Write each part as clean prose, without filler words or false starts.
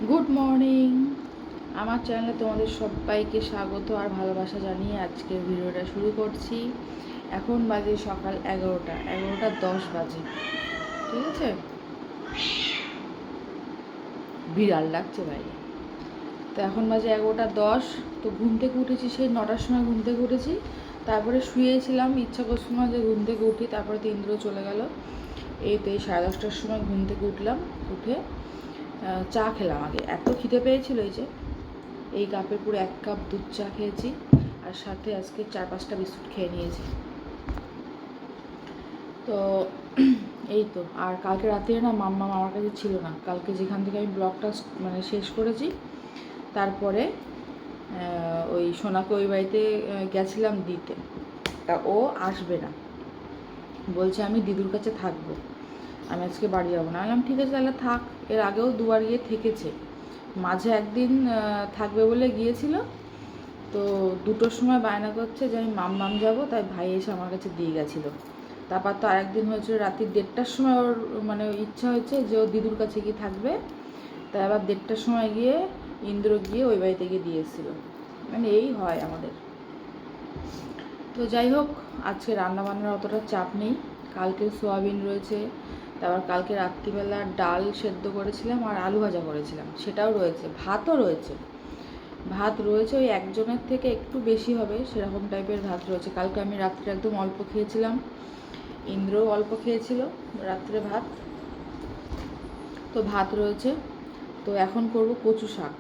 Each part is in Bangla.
Good morning. আমার চ্যানেলে তোমাদের সবাইকে স্বাগত আর ভালোবাসা জানিয়ে আজকের ভিডিওটা শুরু করছি। এখন বাজে সকাল 11টা 10 বাজে। ঠিক আছে, বিড়াল ডাকছে বাইরে। তো এখন বাজে 11টা 10। তো ঘুম থেকে উঠেছি সেই 9টার সময় ঘুম থেকে উঠেছি। তারপরে শুয়েছিলাম, ইচ্ছা করছিল না যে ঘুম থেকে উঠি। তারপরে তো ইন্দ্র চলে গেল। এই তো এই 10:30টার সময় ঘুম থেকে উঠলাম। উঠে চা খেলাম। আগে এত খিদে পেয়েছিল, এই কাপে পুরো 1 কাপ দুধ চা খেয়েছি। আর সাথে আজকে 4-5টা বিস্কুট খেয়ে নিয়েছি। তো এই তো। আর কালকে রাত্রে না মাম্মা আমার কাছে ছিল না। কালকে যেখান থেকে আমি ব্লগটা শেষ করেছি, তারপরে ওই সোনাকে ওই বাড়িতে গেছিলাম দিতে। তা ও আসবে না, বলছে আমি দিদুর কাছে থাকবো, আমি আজকে বাড়ি যাবো না। বললাম ঠিক আছে তাহলে থাক। এর আগেও দুবার গিয়ে থেকেছে। মাঝে একদিন থাকবে বলে গিয়েছিল। তো 2টোর সময় বায়না করছে যে আমি মাম্মাম যাবো, তাই ভাই এসে আমার কাছে দিয়ে গেছিলো। তারপর তো আরেকদিন হয়েছিল রাত্রি 1:30টার সময় ওর ইচ্ছা হয়েছে যে ও দিদুর কাছে গিয়ে থাকবে। তাই আবার 1:30টার সময় গিয়ে ইন্দ্র গিয়ে ওই বাড়িতে গিয়ে দিয়ে এসেছিলো। এই হয় আমাদের। তো যাই হোক, আজকে রান্নাবান্নার অতটা চাপ নেই। কালকে সোয়াবিন রয়েছে, তারপর কালকে রাত্রিবেলা ডাল সেদ্ধ করেছিলাম আর আলু ভাজা করেছিলাম, সেটাও রয়েছে। ভাতও রয়েছে। ভাত রয়েছে ওই একজনের থেকে একটু বেশি হবে সেরকম টাইপের ভাত রয়েছে। কালকে আমি রাত্রে একদম অল্প খেয়েছিলাম, ইন্দ্রও অল্প খেয়েছিল রাত্রে ভাত। তো ভাত রয়েছে। তো এখন করব কচু শাক।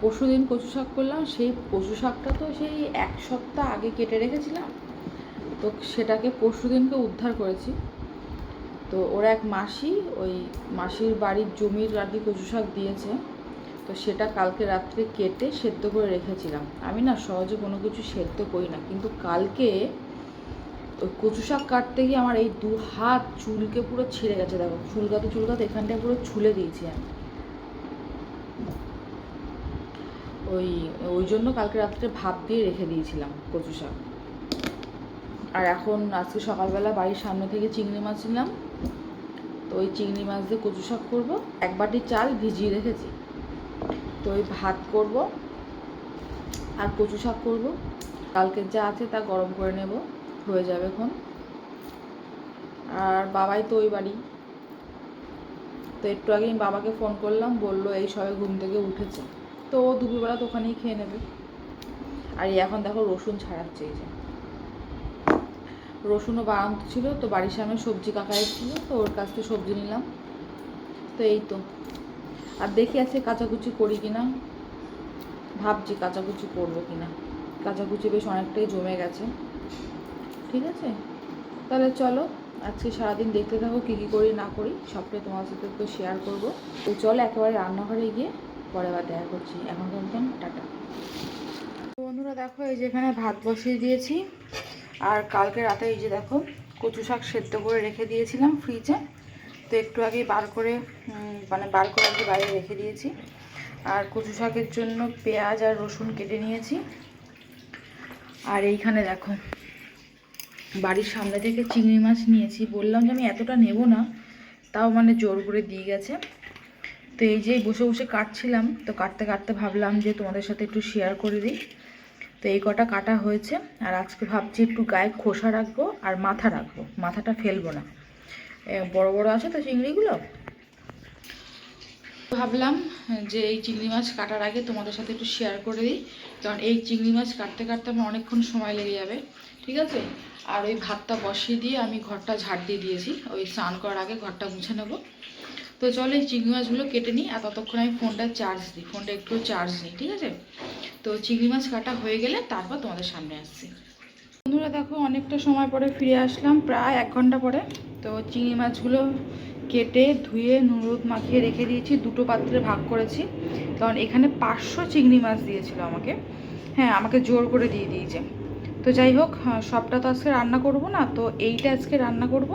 পরশু দিন কচু শাক করলাম। সেই কচু শাকটা তো সেই 1 সপ্তাহ আগে কেটে রেখেছিলাম। তো সেটাকে পরশু দিনকে উদ্ধার করেছি। তো ওরা এক মাসি, ওই মাসির বাড়ির জমির আর কি কচু শাক দিয়েছে। তো সেটা কালকে রাত্রে কেটে সেদ্ধ করে রেখেছিলাম। আমি না সহজে কোনো কিছু সেদ্ধ করি না, কিন্তু কালকে ওই কচু শাক কাটতে গিয়ে আমার এই 2 হাত চুলকে পুরো ছিঁড়ে গেছে। দেখো, চুলকাতে চুলকাতে এখানটায় পুরো ছুলে দিয়েছি আমি। ওই ওই জন্য কালকে রাত্রে ভাপ দিয়ে রেখে দিয়েছিলাম কচু শাক। আর এখন আজকে সকালবেলা বাড়ির সামনে থেকে চিংড়ি মাছ নিলাম। তো ওই চিংড়ি মাছ দিয়ে কচু শাক করবো। 1 বাটি চাল ভিজিয়ে রেখেছি। তো ওই ভাত করব আর কচু শাক করবো। কালকের যা আছে তা গরম করে নেব, হয়ে যাবে এখন। আর বাবাই তো ওই বাড়ি। তো একটু আগে আমি বাবাকে ফোন করলাম, বললো এই সবে ঘুম থেকে উঠেছে। তো ও দুপুরবেলা তো ওখানেই খেয়ে নেবে। আর এখন দেখো রসুন ছাড়াচ্ছে। এই যে রসুনও বাড়ান্ত ছিল, তো বাড়ির সামনে সবজি কাকা এসেছিলো, তো ওর কাছ থেকে সবজি নিলাম। তো এই তো। আর দেখি আছে কাচাকুচি করি কিনা, ভাবছি কাচাকুচি করবো কিনা। কাচাকুচি বেশ অনেকটাই জমে গেছে। ঠিক আছে, তাহলে চলো আজকে সারাদিন দেখতে থাকো কী কী করি না করি, সবটাই তোমার সাথে তো শেয়ার করবো। তো চলো একেবারে রান্নাঘরে গিয়ে পরে আবার দেখা করছি। এখন পর্যন্ত টাটা। বন্ধুরা দেখো, এই যে এখানে ভাত বসিয়ে দিয়েছি। আর কালকে রাতে এই যে দেখো কচু শাক সেদ্ধ করে রেখে দিয়েছিলাম ফ্রিজে। তো একটু আগেই বার করে আর কি বাইরে রেখে দিয়েছি। আর কচু শাকের জন্য পেঁয়াজ আর রসুন কেটে নিয়েছি। আর এইখানে দেখো বাড়ির সামনে থেকে চিংড়ি মাছ নিয়েছি। বললাম যে আমি এতটা নেব না, তাও জোর করে দিয়ে গেছে। তো এই যে বসে বসে কাটছিলাম, তো কাটতে কাটতে ভাবলাম যে তোমাদের সাথে একটু শেয়ার করে দিই। তো এই কটা কাটা হয়েছে। আর আজকে ভাবছি একটু গায়ে খোসা রাখবো আর মাথা রাখবো, মাথাটা ফেলবো না। বড় বড় আছে তো চিংড়িগুলো। ভাবলাম যে এই চিংড়ি মাছ কাটার আগে তোমাদের সাথে একটু শেয়ার করে দিই, কারণ এই চিংড়ি মাছ কাটতে কাটতে আমার অনেকক্ষণ সময় লেগে যাবে। ঠিক আছে। আর ওই ভাতটা বসিয়ে দিয়ে আমি ঘরটা ঝাড় দিয়ে দিয়েছি, ওই স্নান করার আগে ঘরটা মুছে নেব। তো চলো এই চিংড়ি মাছগুলো কেটে নিই, আর ততক্ষণ আমি ফোনটা চার্জ দিই, ফোনটা একটু চার্জ নিই। ঠিক আছে। তো চিংড়ি মাছ কাটা হয়ে গেলে তারপর তোমাদের সামনে আসছি। বন্ধুরা দেখো, অনেকটা সময় পরে ফিরে আসলাম, প্রায় 1 ঘন্টা পরে। তো চিংড়ি মাছগুলো কেটে ধুয়ে নুন হলুদ মাখিয়ে রেখে দিয়েছি, 2টো পাত্রে ভাগ করেছি। কারণ এখানে 500 চিংড়ি মাছ দিয়েছিল আমাকে। হ্যাঁ, আমাকে জোর করে দিয়ে দিয়েছে। তো যাই হোক, সবটা তো আজকে রান্না করব না, তো এইটা আজকে রান্না করব।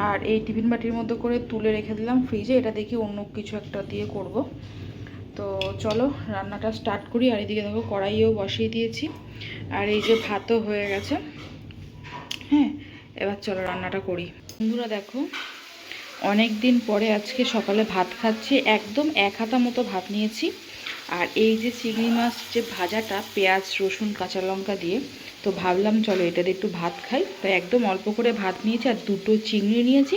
আর এই টিফিন বাটির মধ্যে করে তুলে রেখে দিলাম ফ্রিজে, এটা দেখি অন্য কিছু একটা দিয়ে করব। তো চলো রান্নাটা স্টার্ট করি। আর এদিকে দেখো কড়াইও বসিয়ে দিয়েছি, আর এই যে ভাতও হয়ে গেছে। হ্যাঁ, এবার চলো রান্নাটা করি। বন্ধুরা দেখো, অনেক দিন পরে আজকে সকালে ভাত খাচ্ছি, একদম 1 হাতা মতো ভাত নিয়েছি। আর এই যে চিংড়ি মাছ যে ভাজাটা পেঁয়াজ রসুন কাঁচা লঙ্কা দিয়ে, তো ভাবলাম চলো এটা দিয়ে একটু ভাত খাই, তাই একদম অল্প করে ভাত নিয়েছি আর 2টো চিংড়ি নিয়েছি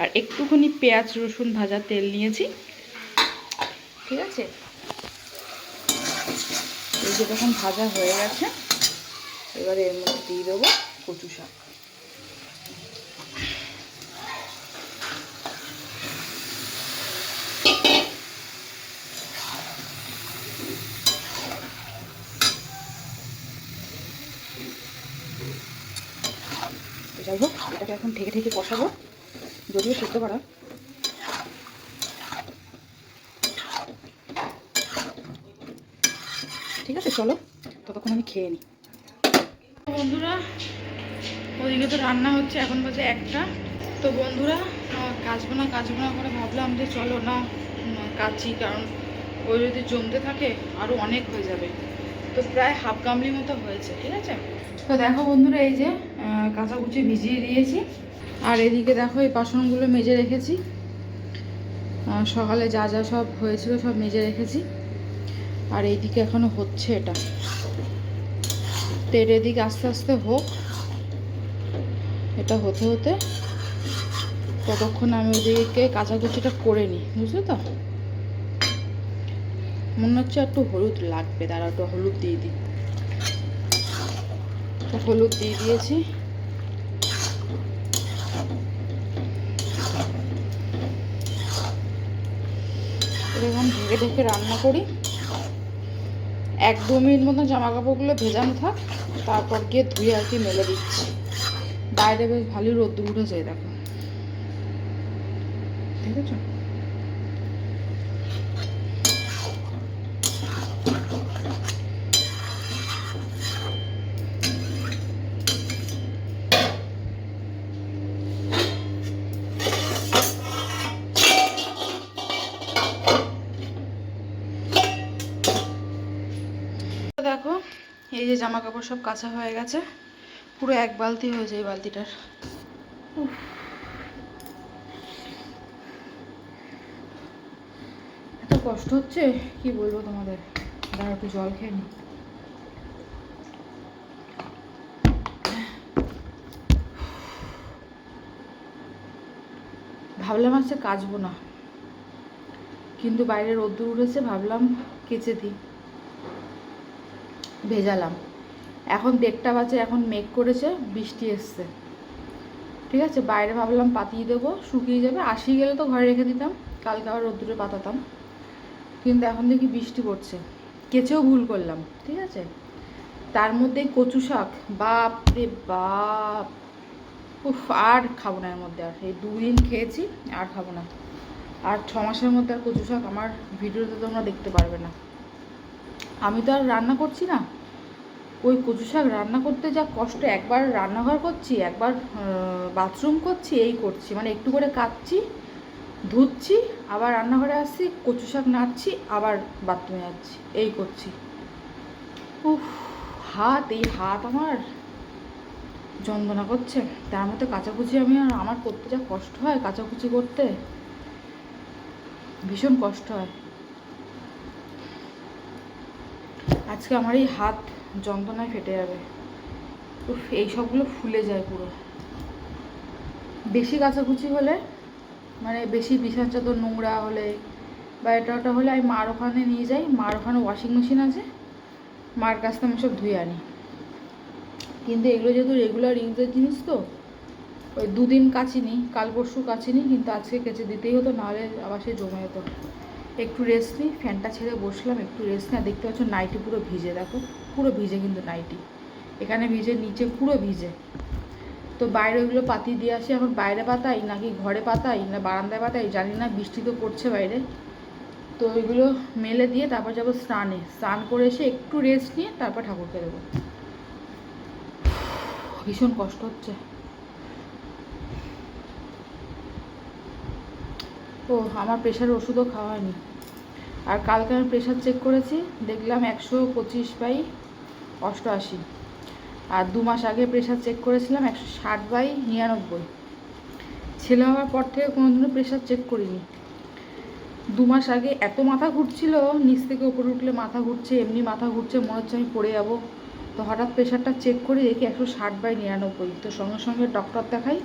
আর একটুখানি পেঁয়াজ রসুন ভাজা তেল নিয়েছি। ঠিক আছে, এই যে তখন ভাজা হয়ে গেছে, এবারে এর মধ্যে দিয়ে দেবো কচু শাক। যাই হোক, এটাকে এখন ঢেকে ঢেকে কষাবো, যদিও সেদ্ধ করা। ঠিক আছে, চলো ততক্ষণ আমি খেয়ে নিই। বন্ধুরা, ওদিকে তো রান্না হচ্ছে, এখন বাজে 1টা। তো বন্ধুরা, কাচবো না করে ভাবলাম যে চলো না কাচি, কারণ ওই যদি জমতে থাকে আরও অনেক হয়ে যাবে। তো প্রায় হাফ গামলি মতো হয়েছে। ঠিক আছে, তো দেখো বন্ধুরা, এই যে কাঁচাকুচি ভিজিয়ে দিয়েছি আর এদিকে দেখো এই বাসনগুলো মেজে রেখেছি। সকালে যা যা সব হয়েছিল সব মেজে রেখেছি। আর এইদিকে এখনো হচ্ছে এটা, তো এর এদিকে আস্তে আস্তে হোক, এটা হতে হতে ততক্ষণ আমি ওদিকে কাঁচাকুচিটা করে নিই, বুঝলে তো। মনে হচ্ছে একটু হলুদ লাগবে, তারা একটু হলুদ দিয়ে দিই। তো হলুদ দিয়ে দিয়েছি। এরকম ঢেকে ঢেকে রান্না করি, 1-2 মিনিট মতো জামা কাপড়গুলো ভেজানো থাক, তারপর গিয়ে ধুয়ে আর কি মেলে দিচ্ছি। বাইরে বেশ ভালোই রোদ্দুর উঠেছে, দেখো, ঠিক আছে। দেখো, এই যে জামা কাপড় সব কাঁচা হয়ে গেছে, পুরো 1 বালতি হয়েছে এই বালতিটার। এত কষ্ট হচ্ছে কি বলবো তোমাদের, দাঁড়া একটু জল খেয়ে নি। ভাবলাম আজকে কাচবো না, কিন্তু বাইরে রোদ্দুর উঠেছে, ভাবলাম কেচে দিই, ভেজালাম। এখন 1:30 বাজে, এখন মেঘ করেছে, বৃষ্টি এসছে। ঠিক আছে, বাইরে ভাবলাম পাতিয়ে দেবো, শুকিয়ে যাবে, আসি গেলে তো ঘরে রেখে দিতাম, কালকে আবার রোদ্দুরে পাতাতাম। কিন্তু এখন দেখি বৃষ্টি পড়ছে, কেচেও ভুল করলাম। ঠিক আছে, তার মধ্যে কচু শাক, বাপ রে বাপ, উফ, আর খাবো না এর মধ্যে। আর এই 2 দিন খেয়েছি, আর খাবো না। আর 6 মাসের মধ্যে আর কচু শাক আমার ভিডিওতে তোমরা দেখতে পারবে না। আমি তো আর রান্না করছি না, ওই কচু শাক রান্না করতে যা কষ্ট, একবার রান্নাঘর করছি, একবার বাথরুম করছি, এই করছি, মানে একটু করে কাচ্ছি, ধুচ্ছি, আবার রান্নাঘরে আসছি, কচু শাক নাড়ছি, আবার বাথরুমে যাচ্ছি, এই করছি। উফ, এই হাত আমার যন্ত্রণা করছে। তার মধ্যে কাচাকুচি আমার করতে যা কষ্ট হয়, কাচাকুচি করতে ভীষণ কষ্ট হয়। আজকে আমার এই হাত যন্ত্রণায় ফেটে যাবে। উফ, এই সবগুলো ফুলে যায় পুরো। বেশি কাচাকুচি হলে, মানে বেশি বিছানা চাদর নোংরা হলে বা এটা ওটা হলে, আমি মার ওখানে নিয়ে যাই, মার ওখানে ওয়াশিং মেশিন আছে, মার কাছ থেকে আমি সব ধুয়ে আনি। কিন্তু এগুলো যেহেতু রেগুলার ইউজের জিনিস, তো ওই 2 দিন কাচিনি, কাল পরশু কাচিনি, কিন্তু আজকে কেচে দিতেই হতো, নাহলে আবার সে জমে যেত। একটু রেস্ট নিই, ফ্যানটা ছেড়ে বসলাম, একটু রেস্ট নিই। দেখতে পাচ্ছ নাইটি পুরো ভিজে, দেখো পুরো ভিজে, কিন্তু নাইটি এখানে ভিজে, নিচে পুরো ভিজে। তো বাইরে ওইগুলো পাতি দিয়ে আসি, এখন বাইরে পাতাই নাকি ঘরে পাতাই না বারান্দায় পাতাই জানি না, বৃষ্টি তো পড়ছে বাইরে। তো ওইগুলো মেলে দিয়ে তারপর যাবো স্নানে, স্নান করে এসে একটু রেস্ট নিয়ে তারপর ঠাকুরকে দেবো। ভীষণ কষ্ট হচ্ছে। ও, আমার প্রেশারের ওষুধও খাওয়া হয়নি। আর কালকে আমি প্রেশার চেক করেছি, দেখলাম 125/88। আর 2 মাস আগে প্রেশার চেক করেছিলাম 160/99। ছেলে হওয়ার পর থেকে কোনোদিনও প্রেশার চেক করিনি। 2 মাস আগে এত মাথা ঘুরছিল, নিচ থেকে উপরে উঠলে মাথা ঘুরছে, এমনি মাথা ঘুরছে, মনে হচ্ছে আমি পড়ে যাবো। তো হঠাৎ প্রেশারটা চেক করে দেখি 160/99। তো সঙ্গে সঙ্গে ডক্টর দেখাই,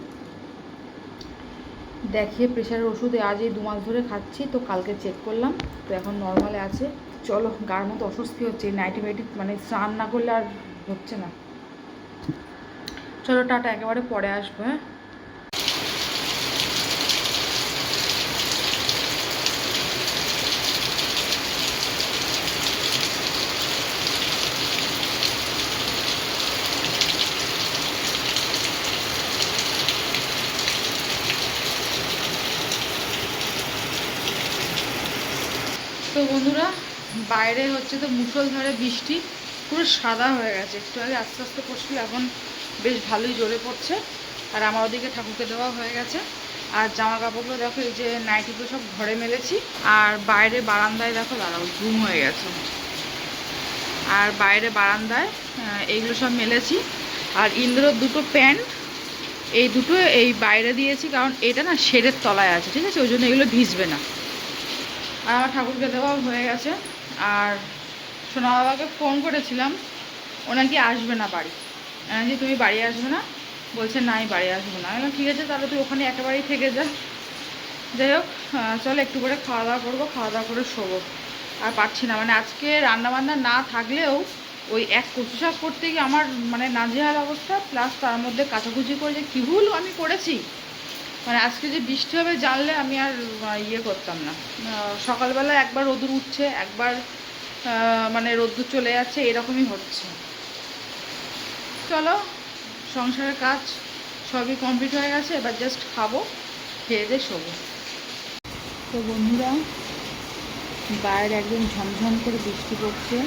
দেখিয়ে প্রেশারের ওষুধে আজ এই 2 মাস ধরে খাচ্ছি। তো কালকে চেক করলাম, তো এখন নর্মালে আছে। চলো, গার মতো অস্বস্তি হচ্ছে, নাইটি ফাইটি মানে স্নান না করলে আর হচ্ছে না। চলো টাটা, একেবারে পরে আসবো। হ্যাঁ, তো বন্ধুরা, বাইরে হচ্ছে তো মুষলধারে বৃষ্টি, পুরো সাদা হয়ে গেছে। একটু আগে আস্তে আস্তে পড়ছিল, এখন বেশ ভালোই জোরে পড়ছে। আর আমার ওদিকে ঠাকুরকে দেওয়া হয়ে গেছে। আর জামা কাপড়গুলো দেখো, এই যে নাইটিগুলো সব ঘরে মেলেছি। আর বাইরে বারান্দায় দেখো, দাঁড়াও, ঘুম হয়ে গেছে। আর বাইরে বারান্দায় এইগুলো সব মেলেছি। আর ইন্দ্রর দুটো প্যান্ট, এই দুটো এই বাইরে দিয়েছি, কারণ এটা না শেডের তলায় আছে, ঠিক আছে, ওই জন্য এগুলো ভিজবে না। আর আমার ঠাকুরকে দেওয়াও হয়ে গেছে। আর সোনা বাবাকে ফোন করেছিলাম, ও নাকি আসবে না বাড়ি। যে তুমি বাড়ি আসবে না, বলছে না আমি বাড়ি আসবো না। আমি বললাম ঠিক আছে, তাহলে তুই ওখানে একেবারেই থেকে যা। যাই হোক, চলো একটু করে খাওয়া দাওয়া করবো, খাওয়া দাওয়া করে শোবো। আর পারছি না, মানে আজকে রান্নাবান্না না থাকলেও ওই এক কচু শাক করতে গিয়ে আমার মানে নাজেহাল অবস্থা, প্লাস তার মধ্যে কাচাকুচি করে যে কী ভুল আমি করেছি। মানে আজকে যে বৃষ্টি হবে জানলে আমি আর ইয়ে করতাম না। সকালবেলা একবার রোদুর উঠছে, একবার মানে রোদ্দুর চলে যাচ্ছে, এরকমই হচ্ছে। চলো, সংসারের কাজ সবই কমপ্লিট হয়ে গেছে, এবার জাস্ট খাবো, খেয়ে দিয়ে শোবো। তো বন্ধুরা, বাইরে একদম ঝমঝম করে বৃষ্টি পড়ছে,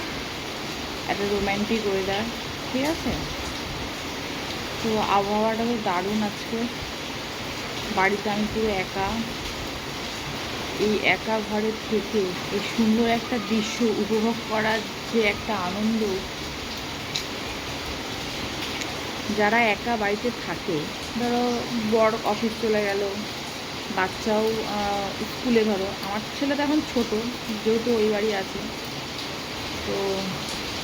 একটা রোম্যান্টিক ওয়েদার, ঠিক আছে। তো আবহাওয়াটা তো দারুণ আজকে। বাড়িতে আমি পুরো একা, এই একা ঘরে থেকে এই সুন্দর একটা দৃশ্য উপভোগ করার যে একটা আনন্দ। যারা একা বাড়িতে থাকে, ধরো বড় অফিস চলে গেল, বাচ্চাও স্কুলে, ধরো আমার ছেলে তো এখন ছোটো, যেহেতু ওই বাড়ি আছে, তো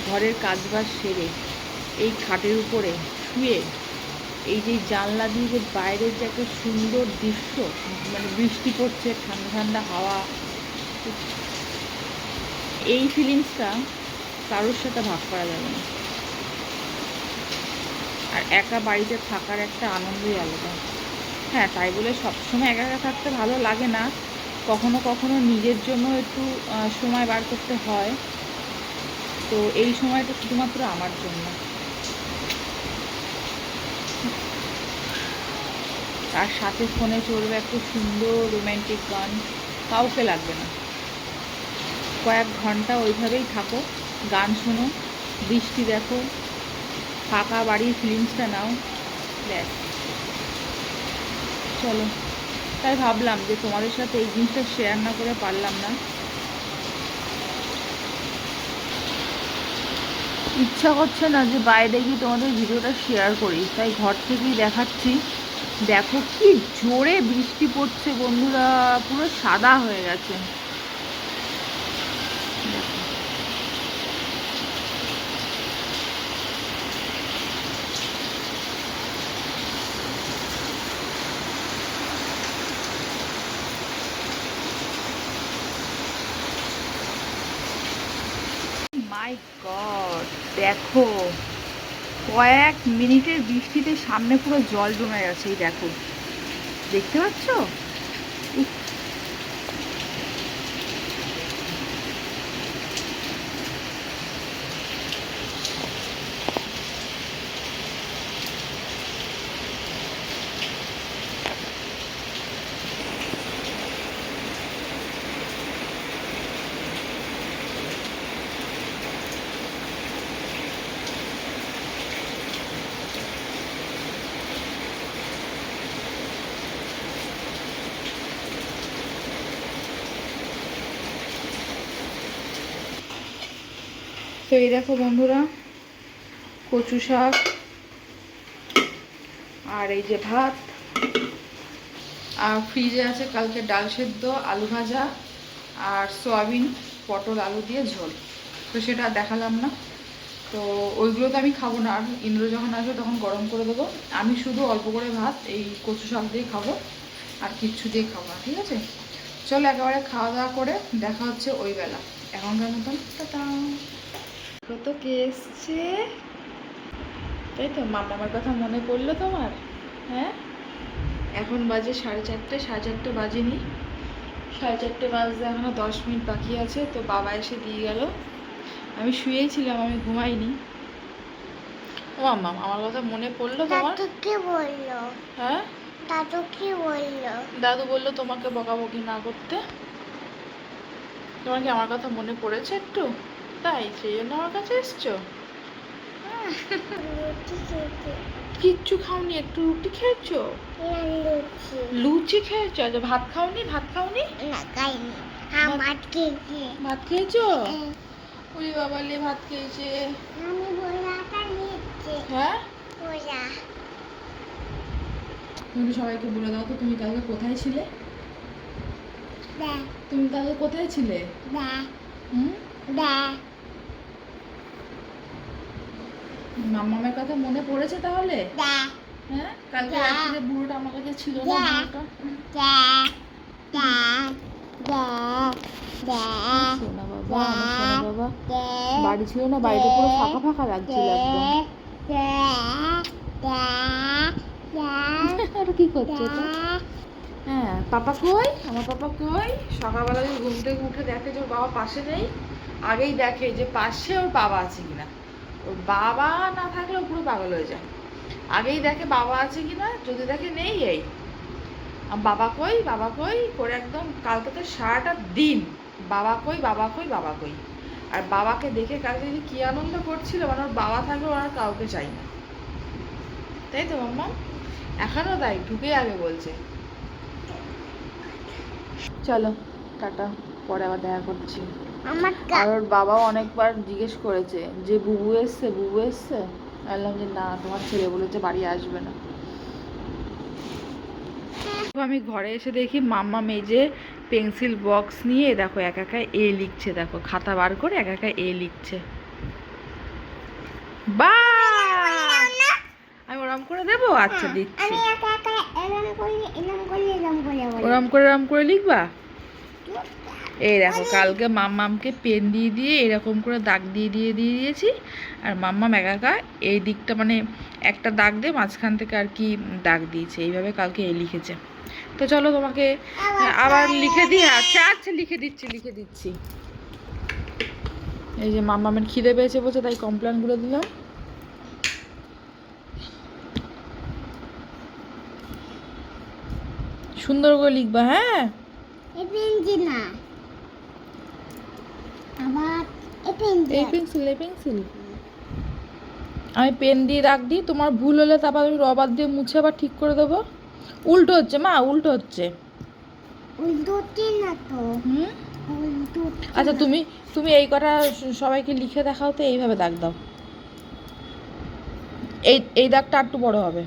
ঘরের কাজবাজ সেরে এই খাটের উপরে শুয়ে এই যে জানলা দিয়ে যে বাইরের যে একটা সুন্দর দৃশ্য, মানে বৃষ্টি পড়ছে, ঠান্ডা ঠান্ডা হাওয়া, এই ফিলিংসটা কারোর সাথে ভাগ করা যাবে না। আর একা বাড়িতে থাকার একটা আনন্দই আলাদা। হ্যাঁ, তাই বলে সবসময় একা একা থাকতে ভালো লাগে না, কখনো কখনো নিজের জন্য একটু সময় বার করতে হয়। তো এই সময়টা শুধুমাত্র আমার জন্য। তার সাথে ফোনে চলবে একটা সুন্দর রোম্যান্টিক গান, কাউকে লাগবে না। কয়েক ঘন্টা ওইভাবেই থাকো, গান শোনো, বৃষ্টি দেখো, ফাঁকা বাড়ির ফিলিংসটা নাও, ব্যাস। চলো, তাই ভাবলাম যে তোমাদের সাথে এই জিনিসটা শেয়ার না করে পারলাম না। ইচ্ছা করছে না যে বাইরে গিয়ে তোমাদের ভিডিওটা শেয়ার করি, তাই ঘর থেকেই দেখাচ্ছি। দেখো কি জোরে বৃষ্টি পড়ছে বন্ধুরা, পুরো সাদা হয়ে গেছে। মাই গড, দেখো কয়েক মিনিটের বৃষ্টিতে সামনে পুরো জল জমে গেছে। এই দেখো, দেখতে পাচ্ছ? তো এই দেখো বন্ধুরা, কচু শাক আর এই যে ভাত, আর ফ্রিজে আছে কালকে ডাল সেদ্ধ, আলু ভাজা আর সয়াবিন পটল আলু দিয়ে ঝোল। তো সেটা দেখালাম না, তো ওইগুলো তো আমি খাবো না। আর ইন্দ্র যখন আসবে তখন গরম করে দেবো। আমি শুধু অল্প করে ভাত এই কচু শাক দিয়ে খাবো, আর কিচ্ছু দিয়ে খাবো না, ঠিক আছে? চলো একেবারে খাওয়া দাওয়া করে দেখা হচ্ছে ওই বেলা। এখনকার মতন টাটা। কত কে এসছে, তাই তো? মামার কথা মনে পড়লো তোমার? হ্যাঁ, এখন বাজে 4:30, 4:30 বাজেনি, 4:30 বাজতে এখনো 10 মিনিট বাকি আছে। তো বাবা এসে দিয়ে গেল। আমি শুয়েই ছিলাম, আমি ঘুমাইনি। ও মাম্মা, আমার কথা মনে পড়লো তোমার? দাদু কি বললো? হ্যাঁ, দাদু কি বললো? দাদু বললো তোমাকে বকাবকি না করতে। তোমার কি আমার কথা মনে পড়েছে একটু, তাই সেই জন্য আমার কাছে এসছো? লুচি খেতে। কিচ্ছু খাওনি, একটু রুটি খেয়েছো? লুচি। লুচি খেয়েছো? আচ্ছা, ভাত খাওনি? ভাত খাওনি? না খাইনি। আমার খেয়েছে। ভাত খেয়েছো? ওরে বাবা লে, ভাত খেয়েছে। আমি বড়াটা নিচ্ছি। হ্যাঁ, বড়া। তুমি সবাইকে বলে দাও তো, তুমি কালকে কোথায় ছিলে? দা তুমি কালকে কোথায় ছিলে? দা হুম, দা। মামামের কথা মনে পড়েছে তাহলে? দা হ্যাঁ, কালকে রাত্রিরে বুড়োটা আমার কাছে ছিল না, বুড়োটা। দা দা দা দা। সোনা বাবা, আমার সোনা বাবা। দা বাড়ি ছিল না, বাড়িটা পুরো ফাঁকা ফাঁকা লাগছিল একদম। দা দা দা। আর কি করছে এটা? হ্যাঁ, পাপা কই? আমার পাপা কই? সকালবেলা যে ঘুম থেকে উঠে দেখে যে ওর বাবা পাশে নেই, আগেই দেখে যে পাশে ওর বাবা আছে কিনা। ওর বাবা না থাকলেও পুরো পাগল হয়ে যায়। আগেই দেখে বাবা আছে কিনা, যদি দেখে নেই, এই বাবা কই, বাবা কই করে একদম কালকে তো সারাটা দিন বাবা কই, বাবা কই, বাবা কই। আর বাবাকে দেখে কালকে যে কি আনন্দ করছিল, মানে ওর বাবা থাকলে ওর আর কাউকে চাই না, তাই তো মাম্মা? এখনও তাই, ঢুকে আগে বলছে। চলো টাটা, পরে আবার দেখা করছি। আমার আর ওর বাবাও অনেকবার জিজ্ঞেস করেছে যে বুবু এসছে, বুবু এসছে। বললাম যে না, তোমার ছেলে বলেছে বাড়ি আসবে না। আমি ঘরে এসে দেখি মাম্মা মেজে পেন্সিল বক্স নিয়ে দেখো একা একা এ লিখছে, দেখো খাতা বার করে একা একা এ লিখছে। বা আমি ওরম করে দেবো? আচ্ছা দিচ্ছি। আমি একা একা এরম করে এরম করে এরম করে ওরম করে লিখবা? এই দেখো কালকে মাম্মামকে পেন দিয়ে দিয়ে এরকম করে দাগ দিয়ে দিয়ে দিয়ে দিয়েছি। আর মাম্মাম একা একা এই দিকটা মানে একটা দাগ দিয়ে মাঝখান থেকে আর কি দাগ দিয়েছে, এইভাবে কালকে এই লিখেছে। তো চলো তোমাকে আবার লিখে দিই। আচ্ছা আচ্ছা, লিখে দিচ্ছি। এই যে মাম্মামের খিদে পেয়েছে বলছে, তাই কমপ্লেনগুলো দিলাম। সুন্দর করে লিখবা, হ্যাঁ? এই পেন্সিল না, আবার এই এই পেন্সিল আমি পেন দিয়ে দাগ দিই, তোমার ভুল হলে তারপর আমি রবার দিয়ে মুছে আবার ঠিক করে দেবো। উল্টো হচ্ছে মা, উল্টো হচ্ছে। উল্টোতে না তো। হুম, উল্টো। আচ্ছা তুমি এই কটা সবাইকে লিখে দেখাও তো, এইভাবে দাগ দাও। এই দাগটা একটু বড় হবে,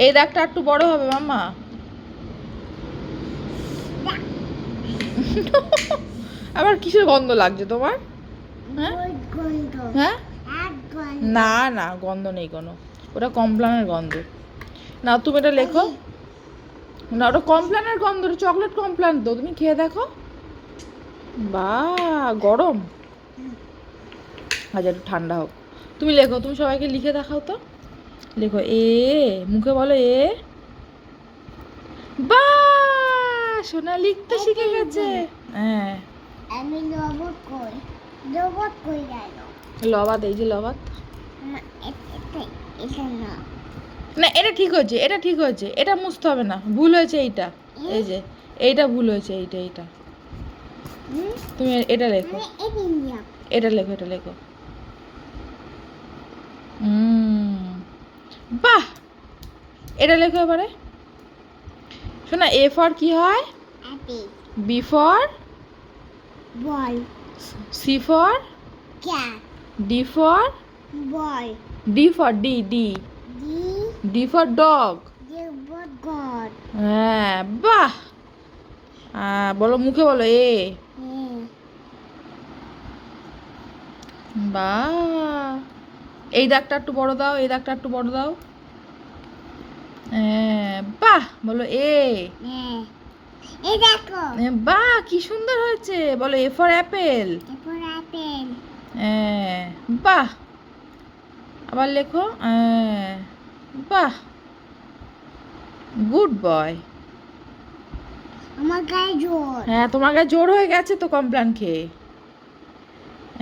এই দাগটা একটু বড় হবে মাম্মা। আবার কিসের গন্ধ লাগছে তোমার? হ্যাঁ গন্ধ। হ্যাঁ, এক গন্ধ। না না, গন্ধ নেই কোনো, ওটা কমপ্লানের গন্ধ। না তুমি এটা লেখো না, ওটা কমপ্লানের গন্ধ, ওটা চকলেট কমপ্লান তো, তুমি খেয়ে দেখো। বা গরম, আচ্ছা একটু ঠান্ডা হোক। তুমি লেখো, তুমি সবাইকে লিখে দেখাও তো। লেখো এ, মুখে বলো এ। বা সোনা লিখতে শিখে গেছে। হ্যাঁ, আমি রবট কই গেল? লবাত, এই যে লবাত। এটা না। না এটা ঠিক হয়েছে, এটা ঠিক হয়েছে, এটা মুছতে হবে না, ভুল হয়েছে এইটা। এই যে এইটা ভুল হয়েছে, এইটা তুমি এটা লেখো, এটা লেখো। বাহ, এটা লেখো এবারে। শোনা, এ ফর কি হয়? B for ball. C for cat. D for ball. D for D D D D for dog god. হ্যাঁ, বাহ। বলো, মুখে বলো এ। বাহ। এই দাগটা একটু বড় দাও, এই দাগটা একটু বড় দাও। হ্যাঁ, বাহ, বলো এ। এই দেখো, বাহ, কি সুন্দর হয়েছে। বলো এ ফর অ্যাপেল। এরপর আপেল। হ্যাঁ, বাহ। আবার লেখো। হ্যাঁ, বাহ, গুড বয়। আমার গায়ে জোর। হ্যাঁ, তোমার গায়ে জোর হয়ে গেছে তো কমপ্লান খেয়ে।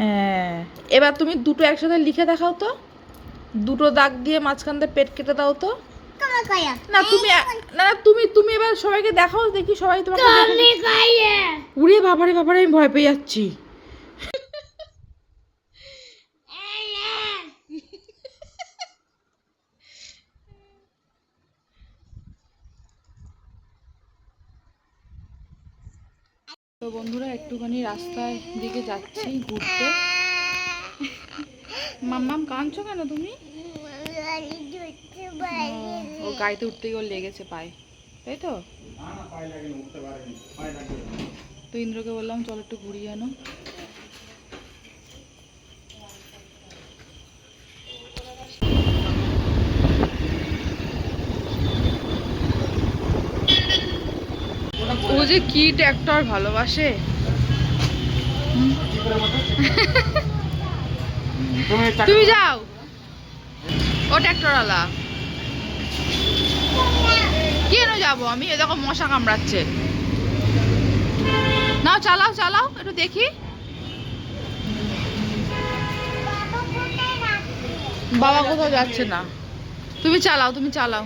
হ্যাঁ, এবার তুমি দুটো একসাথে লিখে দেখাও তো। দুটো দাগ দিয়ে মাঝখান দিয়ে পেট কেটে দাও তো। তোমার গায়ে। না তুমি না তুমি তুমি এবার সবাইকে দেখাও, দেখি সবাই তোমাকে দেখে। তুমি গায়ে। উড়ে বাবারে বাবারে, আমি ভয় পেয়ে যাচ্ছি। তো বন্ধুরা, একটুখানি রাস্তায় দিকে যাচ্ছি ঘুরতে। মাম্মাম, কাঁদছো কেন তুমি? ও গাড়িতে উঠতে গিয়ে ওর লেগেছে পায়ে, তাই তো? তো ইন্দ্রকে বললাম চল একটু ঘুরিয়ে আনো। ও যে কি ট্র্যাক্টর ভালোবাসে। তুমি যাও, ও ট্র্যাক্টরওয়ালা। কেন যাবো আমি? এ দেখো মশা কামড়াচ্ছে। নাও, চালাও চালাও একটু দেখি। বাবা কোথাও যাচ্ছে না, তুমি চালাও, তুমি চালাও।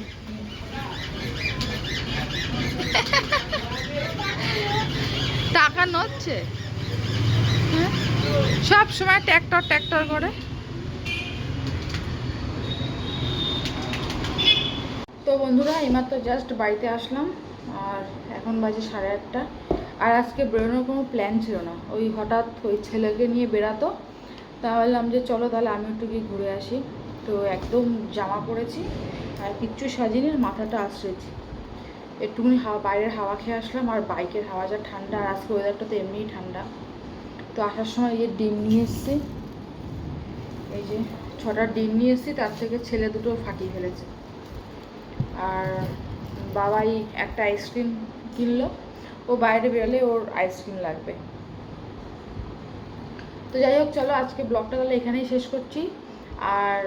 টাকা নচ্ছে। হ্যাঁ? সব সময় ট্র্যাক্টর ট্র্যাক্টর করে। তো বন্ধুরা, এইমাত্র জাস্ট বাড়িতে আসলাম, আর এখন বাজে 8:30। আর আজকে বেরোনোর কোনো প্ল্যান ছিল না, ওই হঠাৎ ওই ছেলেকে নিয়ে বেরাতো, তা ভাবলাম যে চলো তাহলে আমি একটু গিয়ে ঘুরে আসি। তো একদম জামা পরেছি আর কিচ্ছু সাজিনি, মাথাটা আশ্রেছি, একটুখানি বাইরের হাওয়া খেয়ে আসলাম। আর বাইকের হাওয়া যা ঠান্ডা, আর আজকে ওয়েদারটা তো এমনিই ঠান্ডা। তো আসার সময় এই যে ডিম নিয়ে এসেছি, এই যে 6টা ডিম নিয়ে এসেছি, তার থেকে ছেলে দুটো ফাটিয়ে ফেলেছে। আর বাবাই একটা আইসক্রিম কিনলো, ও বাইরে বেরোলে ওর আইসক্রিম লাগবে। তো যাই হোক, চলো আজকে ব্লগটা তাহলে এখানেই শেষ করছি। আর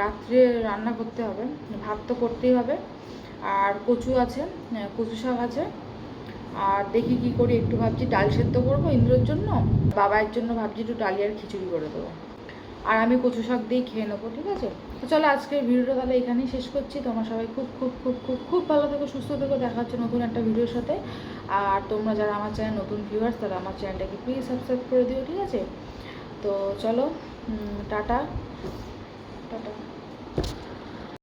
রাত্রে রান্না করতে হবে, ভাত তো করতেই হবে, আর কচু আছে, কচু শাক আছে। আর দেখি কি করি, একটু ভাবছি ডাল সেদ্ধ করবো ইন্দ্রর জন্য, বাবার জন্য ভাবছি একটু ডালিয়ার খিচুড়ি করে দেবো, আর আমি কচু শাক দিয়েই খেয়ে নেবো, ঠিক আছে? তো চলো আজকের ভিডিওটা তাহলে এখানেই শেষ করছি। তোমরা সবাই খুব খুব খুব খুব খুব ভালো থেকো, সুস্থ থেকো, দেখা হচ্ছে নতুন একটা ভিডিওর সাথে। আর তোমরা যারা আমার চ্যানেল নতুন ভিউয়ার্স, তারা আমার চ্যানেলটাকে প্লিজ সাবস্ক্রাইব করে দিও, ঠিক আছে? তো চলো, টাটা টাটা।